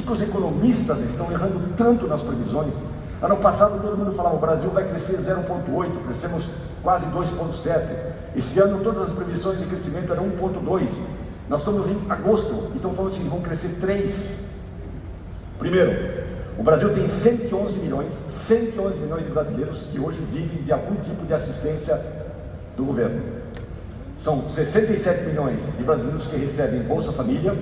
que os economistas estão errando tanto nas previsões? Ano passado todo mundo falava, o Brasil vai crescer 0,8, crescemos quase 2,7. Esse ano todas as previsões de crescimento eram 1,2. Nós estamos em agosto e estão falando assim, vão crescer 3. Primeiro, o Brasil tem 111 milhões de brasileiros que hoje vivem de algum tipo de assistência do governo. São 67 milhões de brasileiros que recebem Bolsa Família,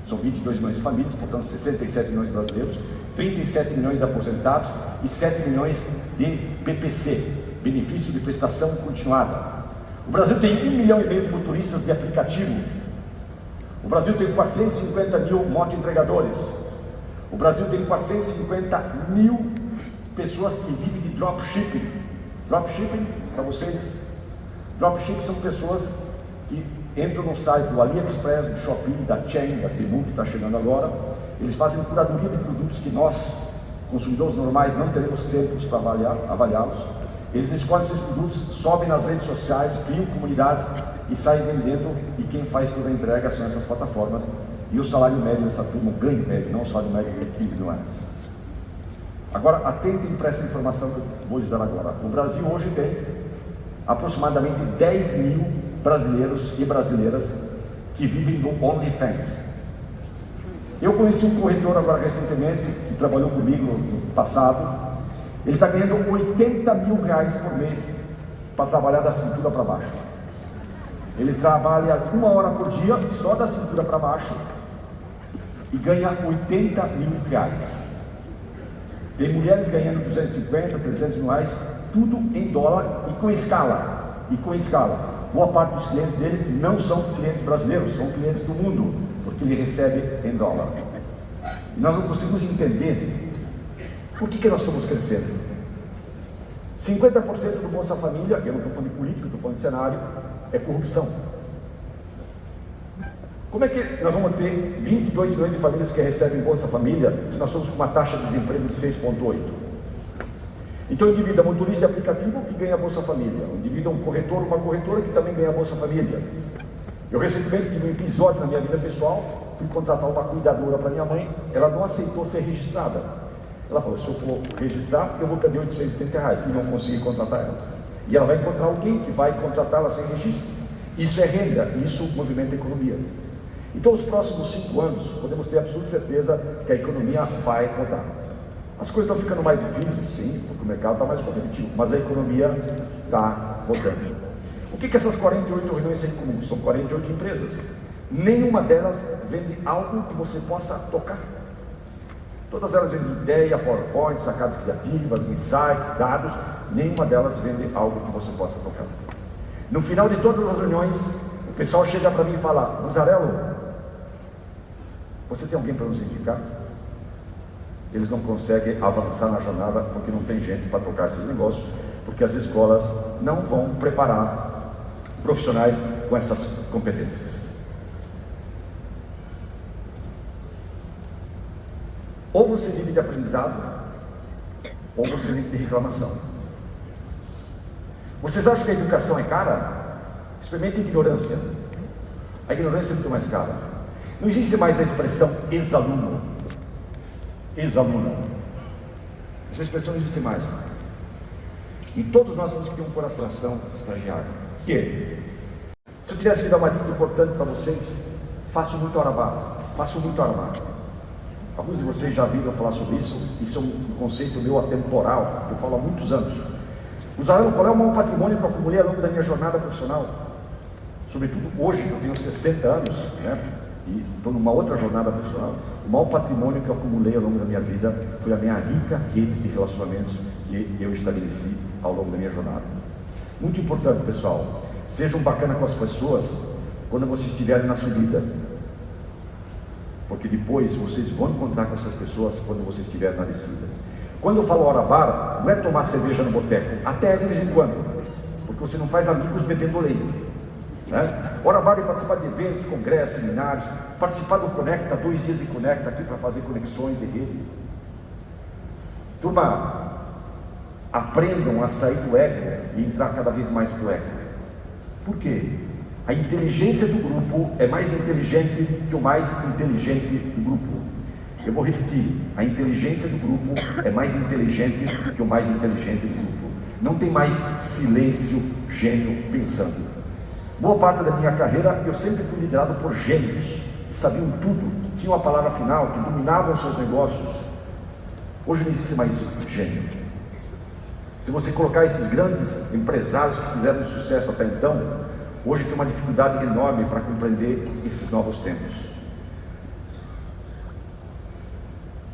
são 22 milhões de famílias, portanto 67 milhões de brasileiros, 37 milhões de aposentados e 7 milhões de BPC, Benefício de Prestação Continuada. O Brasil tem 1,5 milhão de motoristas de aplicativo. O Brasil tem 450 mil motoentregadores. O Brasil tem 450 mil pessoas que vivem de dropshipping. Dropshipping, para vocês, dropshipping são pessoas que entram no site do AliExpress, do Shopee, da Chain, da Temu, que está chegando agora. Eles fazem curadoria de produtos que nós, consumidores normais, não teremos tempo para avaliá-los. Eles escolhem esses produtos, sobem nas redes sociais, criam comunidades e saem vendendo, e quem faz toda a entrega são essas plataformas. E o salário médio dessa turma, o ganho médio, não o salário médio, é 15 mil reais. Agora, atentem para essa informação que eu vou lhes dar agora. O Brasil hoje tem aproximadamente 10 mil brasileiros e brasileiras que vivem do OnlyFans. Eu conheci um corretor agora recentemente, que trabalhou comigo no passado. Ele está ganhando 80 mil reais por mês para trabalhar da cintura para baixo. Ele trabalha 1 hora por dia, só da cintura para baixo, e ganha 80 mil reais. Tem mulheres ganhando 250, 300 mil reais, tudo em dólar e com escala. Boa parte dos clientes dele não são clientes brasileiros, são clientes do mundo, porque ele recebe em dólar. E nós não conseguimos entender por que nós estamos crescendo. 50% do Bolsa Família, eu não estou falando de política, estou falando de cenário, é corrupção. Como é que nós vamos ter 22 milhões de famílias que recebem Bolsa Família se nós estamos com uma taxa de desemprego de 6,8? Então o indivíduo é motorista de aplicativo e ganha Bolsa Família. O indivíduo é um corretor, uma corretora que também ganha Bolsa Família. Eu recentemente tive um episódio na minha vida pessoal, fui contratar uma cuidadora para minha mãe, ela não aceitou ser registrada. Ela falou, se eu for registrar, eu vou perder 880 reais e não consegui contratar ela. E ela vai encontrar alguém que vai contratá-la sem registro. Isso é renda, isso movimenta a economia. Então, os próximos 5 anos, podemos ter absoluta certeza que a economia vai rodar. As coisas estão ficando mais difíceis, sim, porque o mercado está mais competitivo, mas a economia está rodando. O que essas 48 reuniões têm em comum? São 48 empresas. Nenhuma delas vende algo que você possa tocar. Todas elas vendem ideia, PowerPoint, sacadas criativas, insights, dados. Nenhuma delas vende algo que você possa tocar. No final de todas as reuniões, o pessoal chega para mim e fala, Mussarello, você tem alguém para nos indicar? Eles não conseguem avançar na jornada porque não tem gente para tocar esses negócios, porque as escolas não vão preparar profissionais com essas competências. Ou você vive de aprendizado, ou você vive de reclamação. Vocês acham que a educação é cara? Experimente a ignorância. A ignorância é muito mais cara. Não existe mais a expressão ex-aluno. Ex-aluna. Essa expressão não existe mais. E todos nós temos que ter um coração estagiário. Por quê? Se eu tivesse que dar uma dica importante para vocês, façam muito arabá. Façam muito arabá. Alguns de vocês já viram falar sobre isso. Isso é um conceito meu atemporal, que eu falo há muitos anos. Mussarello, qual é o maior patrimônio que eu acumulei ao longo da minha jornada profissional? Sobretudo hoje, que eu tenho 60 anos, né? E estou numa outra jornada profissional. O maior patrimônio que eu acumulei ao longo da minha vida foi a minha rica rede de relacionamentos que eu estabeleci ao longo da minha jornada. Muito importante, pessoal, sejam bacanas com as pessoas quando vocês estiverem na subida, porque depois vocês vão encontrar com essas pessoas quando vocês estiverem na descida. Quando eu falo hora bar, não é tomar cerveja no boteco, até de vez em quando, porque você não faz amigos bebendo leite, né? Hora bar é participar de eventos, congressos, seminários, participar do Conecta, 2 dias de Conecta aqui para fazer conexões e rede. Turma, aprendam a sair do ego e entrar cada vez mais pro ego. Por quê? A inteligência do grupo é mais inteligente que o mais inteligente do grupo. Eu vou repetir: a inteligência do grupo é mais inteligente que o mais inteligente do grupo. Não tem mais silêncio, gênio pensando. Boa parte da minha carreira eu sempre fui liderado por gênios, que sabiam tudo, que tinham a palavra final, que dominavam seus negócios. Hoje não existe mais gênio. Se você colocar esses grandes empresários que fizeram sucesso até então, hoje tem uma dificuldade enorme para compreender esses novos tempos.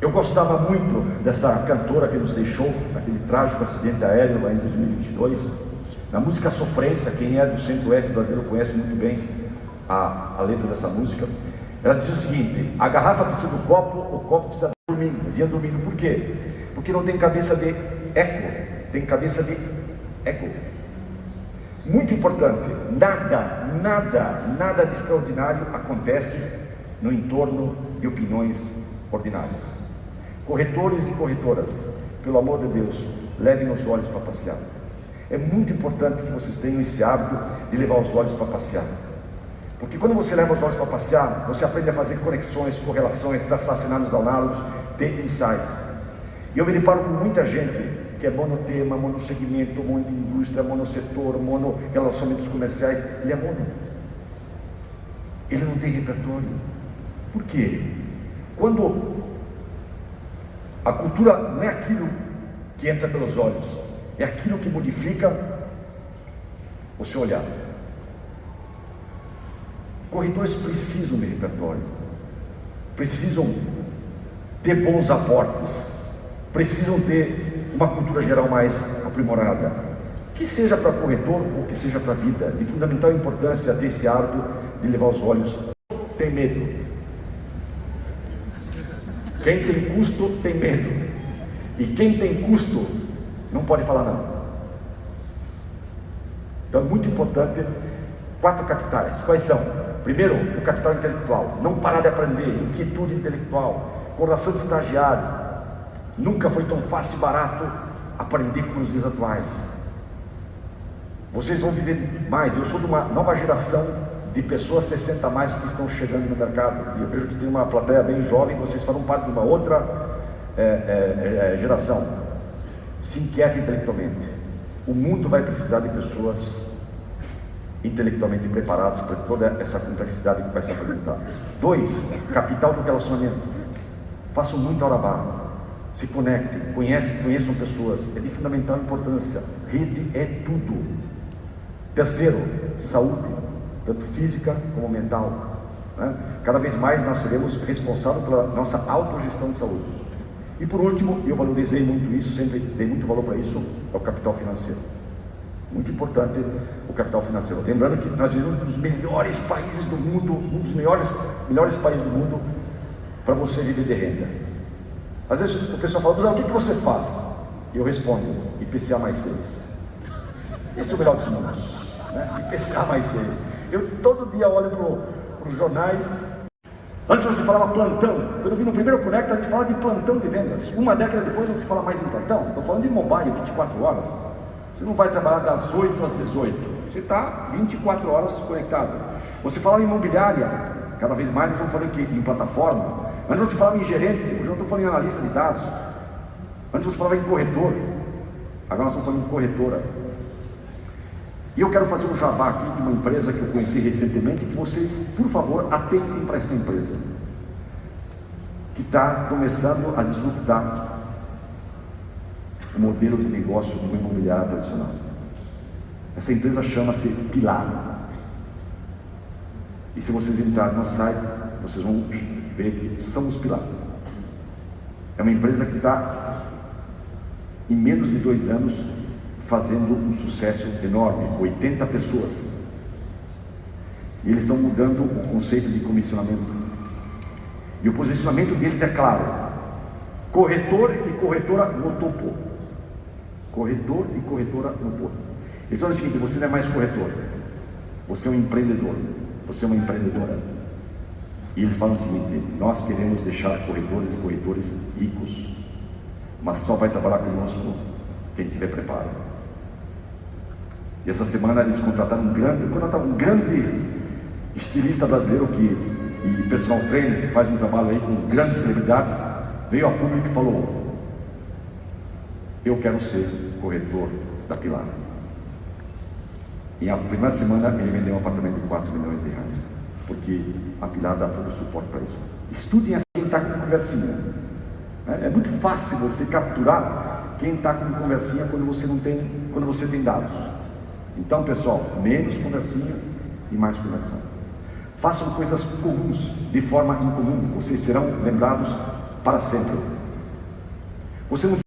Eu gostava muito dessa cantora que nos deixou naquele trágico acidente aéreo lá em 2022. Na música Sofrência, quem é do centro-oeste brasileiro conhece muito bem a letra dessa música. Ela dizia o seguinte: a garrafa precisa do copo, o copo precisa dormindo. O dia dormindo, por quê? Porque não tem cabeça de eco, tem cabeça de ego. Muito importante: nada de extraordinário acontece no entorno de opiniões ordinárias. Corretores e corretoras, pelo amor de Deus, levem os olhos para passear. É muito importante que vocês tenham esse hábito de levar os olhos para passear, porque quando você leva os olhos para passear, você aprende a fazer conexões, correlações, traçar cenários análogos, ter insights. E eu me deparo com muita gente que é monotema, monossegmento, monoindústria, monossetor, monorelacionamentos comerciais. Ele é mono, ele não tem repertório. Por quê? Quando a cultura não é aquilo que entra pelos olhos, é aquilo que modifica o seu olhar. Corretores precisam de repertório, precisam ter bons aportes, precisam ter uma cultura geral mais aprimorada, que seja para corretor ou que seja para a vida. De fundamental importância ter esse hábito de levar os olhos. Tem medo. Quem tem custo tem medo, e quem tem custo não pode falar não. Então é muito importante 4 capitais. Quais são? Primeiro, o capital intelectual, não parar de aprender, inquietude intelectual, coração de estagiário. Nunca foi tão fácil e barato aprender com os dias atuais. Vocês vão viver mais. Eu sou de uma nova geração de pessoas 60 a mais que estão chegando no mercado, e eu vejo que tem uma plateia bem jovem. Vocês fazem parte de uma outra geração. Se inquieta intelectualmente. O mundo vai precisar de pessoas intelectualmente preparadas para toda essa complexidade que vai se apresentar. 2, capital do relacionamento. Façam muito orabá, se conectem, conheçam pessoas, é de fundamental importância. Rede é tudo. 3º, saúde, tanto física como mental, né? Cada vez mais nós seremos responsáveis pela nossa autogestão de saúde. E por último, eu valorizei muito isso, sempre dei muito valor para isso, é o capital financeiro. Muito importante o capital financeiro. Lembrando que nós vivemos um dos melhores países do mundo, um dos melhores países do mundo para você viver de renda. Às vezes o pessoal fala: mas o que você faz? E eu respondo: IPCA mais 6. Esse é o melhor dos mundos, né? IPCA mais 6. Eu todo dia olho para os jornais. Antes você falava plantão. Quando eu vi no primeiro Conecta, a gente fala de plantão de vendas. Uma década depois não se fala mais em plantão. Estou falando de mobile 24 horas. Você não vai trabalhar das 8 às 18. Você está 24 horas conectado. Você falava em imobiliária. Cada vez mais eu estou falando aqui em plataforma. Antes você falava em gerente. Hoje eu estou falando em analista de dados. Antes você falava em corretor. Agora nós estamos falando em corretora. E eu quero fazer um jabá aqui de uma empresa que eu conheci recentemente, que vocês, por favor, atentem para essa empresa, que está começando a disruptar o modelo de negócio do imobiliário tradicional. Essa empresa chama-se Pilar. E se vocês entrarem no site, vocês vão ver que somos Pilar. É uma empresa que está, em menos de 2 anos, fazendo um sucesso enorme. 80 pessoas. E eles estão mudando o conceito de comissionamento. E o posicionamento deles é claro: corretor e corretora no topo. Corretor e corretora no topo. Eles falam o seguinte: você não é mais corretor, você é um empreendedor, você é uma empreendedora. E eles falam o seguinte: nós queremos deixar corretores e corretores ricos, mas só vai trabalhar conosco quem tiver preparo. E essa semana eles contrataram um grande estilista brasileiro que e personal trainer, que faz um trabalho aí com grandes celebridades, veio a público e falou: eu quero ser corretor da Pilar. E a primeira semana ele vendeu um apartamento de 4 milhões de reais, porque a Pilar dá todo o suporte para isso. Estudem assim quem está com conversinha. É muito fácil você capturar quem está com conversinha quando você tem dados. Então, pessoal, menos conversinha e mais conversão. Façam coisas comuns de forma incomum, vocês serão lembrados para sempre. Você não